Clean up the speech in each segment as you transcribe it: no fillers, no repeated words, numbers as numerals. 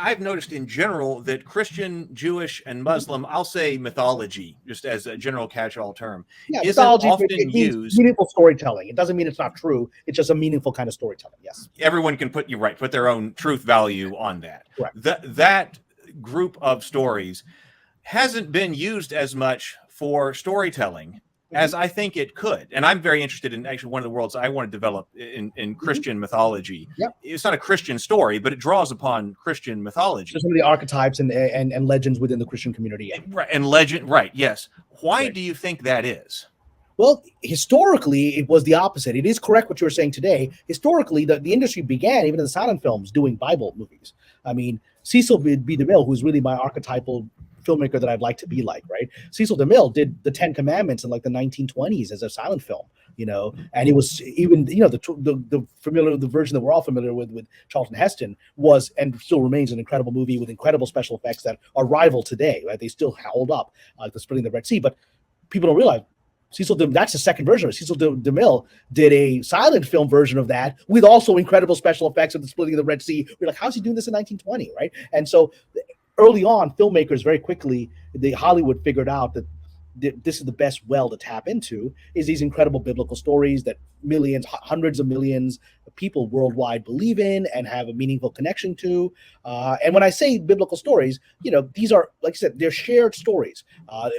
I've noticed in general that Christian, Jewish, and Muslim, I'll say mythology, just as a general catch-all term, Yeah, isn't mythology, often it means used. meaningful storytelling. It doesn't mean it's not true. It's just a meaningful kind of storytelling. Yes. Everyone can put their own truth value on that. Correct. That group of stories hasn't been used as much for storytelling as I think it could. And I'm very interested in actually one of the worlds I want to develop in Christian mythology. Yep. It's not a Christian story, but it draws upon Christian mythology. So some of the archetypes and legends within the Christian community. Yeah. Right. And legend. Right. Yes. Why Right. do you think that is? Well, historically, it was the opposite. It is correct what you were saying today. Historically, the industry began, even in the silent films, doing Bible movies. I mean, Cecil B. DeMille, who's really my archetypal filmmaker that I'd like to be like, right? Cecil DeMille did the 10 Commandments in like the 1920s as a silent film, and it was even, the version that we're all familiar with Charlton Heston was and still remains an incredible movie with incredible special effects that are rival today, right? They still hold up, like the splitting the Red Sea, but people don't realize that's the second version of it. Cecil DeMille did a silent film version of that with also incredible special effects of the splitting of the Red Sea. We're like, how's he doing this in 1920, right? And so early on, filmmakers very quickly, Hollywood figured out that this is the best well to tap into, is these incredible biblical stories that millions, hundreds of millions of people worldwide believe in and have a meaningful connection to. And when I say biblical stories, these are, like I said, they're shared stories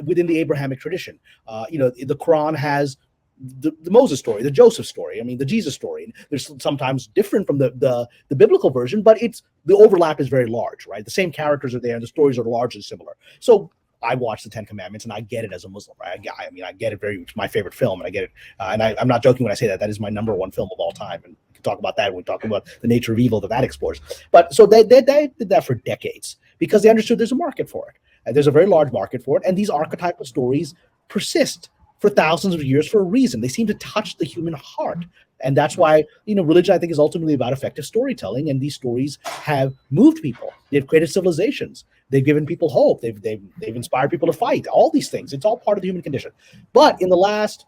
within the Abrahamic tradition. The Quran has the Moses story, the Joseph story, the Jesus story. There's sometimes different from the biblical version, but the overlap is very large, right? The same characters are there and the stories are largely similar. So I watch the 10 Commandments and I get it as a Muslim, right? I get it it's my favorite film, and I get it. And I'm not joking when I say that. That is my number one film of all time. And we can talk about that when we talk about the nature of evil that explores. But so they did that for decades because they understood there's a market for it. And there's a very large market for it. And these archetypal stories persist for thousands of years for a reason. They seem to touch the human heart. And that's why, religion, I think, is ultimately about effective storytelling. And these stories have moved people. They've created civilizations. They've given people hope. They've inspired people to fight. All these things. It's all part of the human condition. But in the last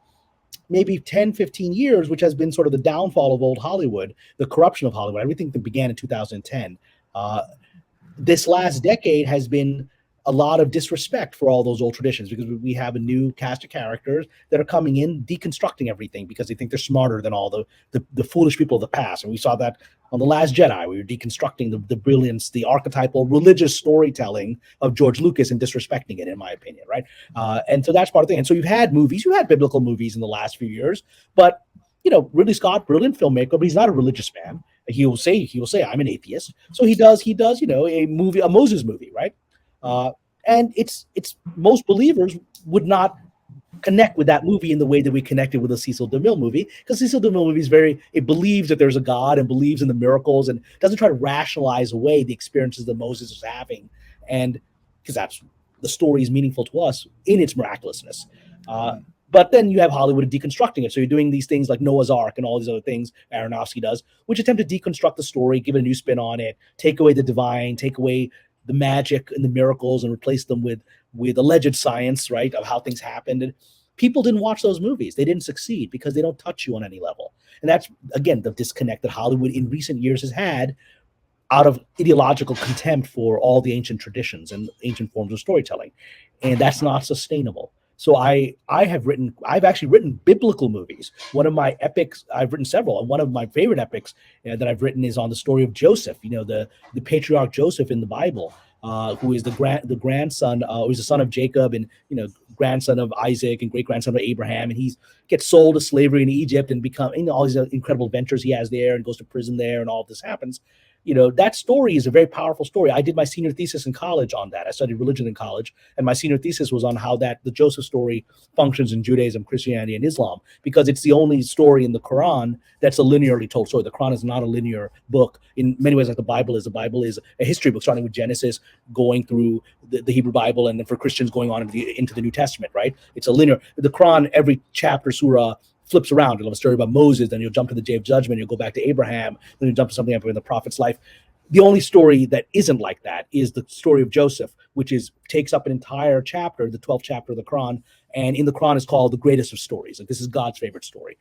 maybe 10, 15 years, which has been sort of the downfall of old Hollywood, the corruption of Hollywood, everything that began in 2010, this last decade has been a lot of disrespect for all those old traditions, because we have a new cast of characters that are coming in, deconstructing everything because they think they're smarter than all the foolish people of the past. And we saw that on The Last Jedi. We were deconstructing the brilliance, the archetypal religious storytelling of George Lucas and disrespecting it, in my opinion, right? And so that's part of the thing. And so you had biblical movies in the last few years, but Ridley Scott, brilliant filmmaker, but he's not a religious man. He will say, I'm an atheist. So he does, a Moses movie, right? And it's most believers would not connect with that movie in the way that we connected with a Cecil DeMille movie, because Cecil DeMille movie it believes that there's a God and believes in the miracles and doesn't try to rationalize away the experiences that Moses is having, and because that's the story is meaningful to us in its miraculousness. But then you have Hollywood deconstructing it. So you're doing these things like Noah's Ark and all these other things Aronofsky does, which attempt to deconstruct the story, give it a new spin on it, take away the divine, take away the magic and the miracles, and replace them with alleged science, right, of how things happened. And people didn't watch those movies. They didn't succeed because they don't touch you on any level. And that's, again, the disconnect that Hollywood in recent years has had out of ideological contempt for all the ancient traditions and ancient forms of storytelling. And that's not sustainable. So I've actually written biblical movies. One of my epics, I've written several, and one of my favorite epics that I've written is on the story of Joseph, the patriarch Joseph in the Bible, who is the grandson, who's the son of Jacob and, grandson of Isaac and great-grandson of Abraham. And he gets sold to slavery in Egypt and become, all these incredible adventures he has there, and goes to prison there, and all of this happens. That story is a very powerful story. I did my senior thesis in college on that. I studied religion in college, and my senior thesis was on how the Joseph story functions in Judaism, Christianity, and Islam, because it's the only story in the Quran that's a linearly told story. The Quran is not a linear book in many ways like the Bible is. The Bible is a history book starting with Genesis, going through the Hebrew Bible, and then for Christians going on into the New Testament, right? It's a linear. The Quran, every chapter, surah, flips around. You'll have a story about Moses, then you'll jump to the Day of Judgment, you'll go back to Abraham, then you'll jump to something in the prophet's life. The only story that isn't like that is the story of Joseph, which takes up an entire chapter, the 12th chapter of the Quran, and in the Quran is called the greatest of stories. Like, this is God's favorite story.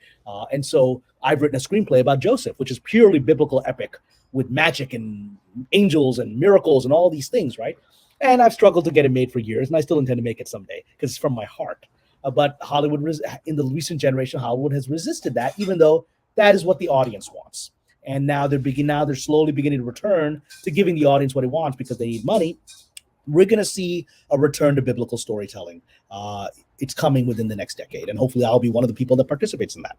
And so I've written a screenplay about Joseph, which is purely biblical epic, with magic and angels and miracles and all these things, right? And I've struggled to get it made for years, and I still intend to make it someday because it's from my heart. But Hollywood, in the recent generation, Hollywood has resisted that, even though that is what the audience wants. And now they're slowly beginning to return to giving the audience what it wants because they need money. We're going to see a return to biblical storytelling. It's coming within the next decade, and hopefully I'll be one of the people that participates in that.